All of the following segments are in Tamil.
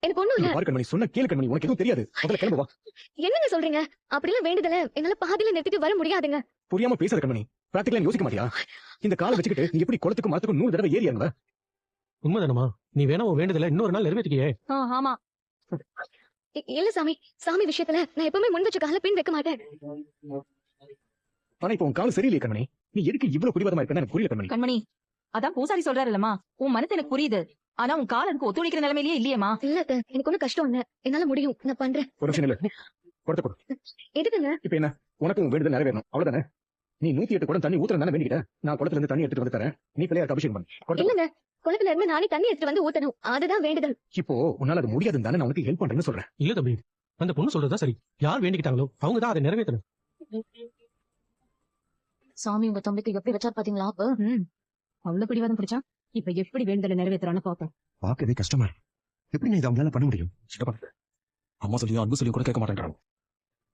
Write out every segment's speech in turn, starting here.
எனக்கு ஒண்ணும் இல்ல. பாரு கண்மணி, சொன்ன கேளு கண்மணி, உனக்கு எதுவும் தெரியாது. முதல்ல கிளம்பு வா. என்னங்க சொல்றீங்க? அப்படிலாம் வேண்டுதல என்னால பாதியில நிறுத்திட்டு வர முடியாதுங்க. புரியாம பேசாத கண்மணி. பிராக்டிகலா யோசிக்க மாட்டியா? இந்த காலை வச்சுக்கிட்டு நீ எப்படி குளத்துக்கு மரத்துக்கு 100 தடவை ஏறி இறங்குவ? உண்மைதானமா? நீ வேணா உன் வேண்டுதல இன்னொரு நாள் நிறைவேற்றிக்கியே. ஆமா. இல்ல சாமி, சாமி விஷயத்துல நான் எப்பவுமே முன் வச்ச கால பின் வைக்க மாட்டேன். ஆனா இப்போ உன் கால் சரியில்லையே கண்மணி. நீ எதுக்கு இவ்வளவு பிடிவாதமா இருக்கன்னு எனக்கு புரியல கண்மணி. கண்மணி, அதான் பூசாரி சொல்றாருல்லம்மா, உன் மனசு எனக்கு புரியுது. ஆனா உன் கால் எனக்கு ஒத்துழைக்கிற நிலைமையிலேயே இல்லையேமா. இல்ல அத்தை, எனக்கு ஒண்ணும் கஷ்டம் இல்ல. என்னால முடியும், நான் பண்றேன். ஒரு நிமிஷம் இல்ல. கொடுத்த கொடு. எதுக்குங்க? இப்ப என்ன? உனக்கு உன் வேண்டுதல் நிறைவேறணும், அவ்வளவுதானே? நீ 108 குடம் தண்ணி ஊத்துறேன் தானே வேண்டிக்கிட்ட. நான் குளத்துல இருந்து தண்ணி எடுத்துட்டு வந்து தரேன். நீ பிள்ளையாருக்கு அபிஷேகம் பண்ணு. இல்லங்க, குளத்துல இருந்து நானே தண்ணி எடுத்துட்டு வந்து ஊத்தணும். அதுதான் வேண்டுதல். இப்போ உன்னால அது முடியாதுன்னு தானே நான் உனக்கு ஹெல்ப் பண்றேன்னு சொல்றேன். இல்ல தம்பி, அந்த பொண்ணு சொல்றதா சரி. யார் வேண்டிக்கிட்டாங்களோ அவங்க தான் அதை நிறைவேற்றணும். சாமி உங்க தம்பிக்கு எப்படி வச்சா பாத்தீங்களா? அப்ப அவ்வளவு பிடிவாதம் பிடிச்சா இப்ப எப்படி வேண்டுதலை நிறைவேற்றுறான்னு பாப்போம். பாக்கவே கஷ்டமா இருக்கு. எப்படி நான் இதை அவங்களால பண்ண முடியும்? அம்மா சொல்லியும் அன்பு சொல்லியும் கூட கேட்க மாட்டேங்கிறாங்க.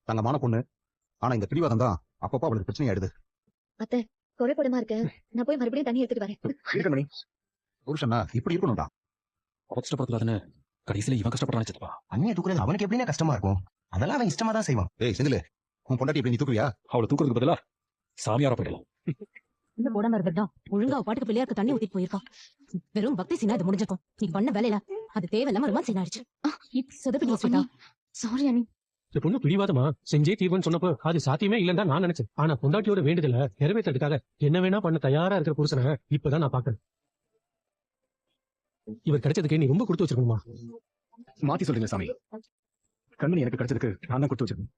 தங்கமான பொண்ணு, ஆனா இந்த பிடிவாதம் தான் அப்பப்போ அவளுக்கு பிரச்சனை ஆயிடுது. அத்தை, குறைபடமா இருக்கு. நான் போய் மறுபடியும் தண்ணி எடுத்துட்டு வரேன். இருக்கமணி, புருஷனா இப்படி இருக்கணும்டா. அவ கஷ்டப்படக்கூடாதுன்னு கடைசியில இவன் கஷ்டப்படுறான்னு சித்தப்பா. அண்ணியை தூக்குறது அவனுக்கு எப்படின்னா கஷ்டமா இருக்கும். அதெல்லாம் அவன் இஷ்டமா தான் செய்வான். ஏய் செந்தில், உன் பொண்டாட்டி எப்படி நீ தூக்குவியா? அவளை தூக்குறதுக்கு பதிலா சாமியாரா போயிடலாம். இந்த போடாம இருக்கிறதா ஒழுங்கா பாட்டுக்கு பிள்ளையாருக்கு தண்ணி ஊத்திட்டு போயிருக்கான். வெறும் பக்தி சீனா இது முடிஞ்சிருக்கும். நீ பண்ண வேலையில அது தேவையில்லாம ரொம்ப சீனாயிடுச்சு. சொதப்பி சாரி அண்ணி. இந்த பொண்ணு பிடிவாதமா செஞ்சே தீர்வுன்னு சொன்னப்போ அது சாத்தியமே இல்லைன்னு தான் நான் நினைச்சேன். ஆனா பொண்டாட்டியோட வேண்டுதல நிறைவேற்றதுக்காக என்ன வேணா பண்ண தயாரா இருக்கிற புருஷனை இப்பதான் நான் பாக்குறேன். இவர் கிடைச்சதுக்கு நீ ரொம்ப கொடுத்து வச்சிருக்கணுமா? மாத்தி சொல்றீங்க சாமி. கண்மணி எனக்கு கிடைச்சதுக்கு நான் தான் கொடுத்து வச்சிருக்கேன்.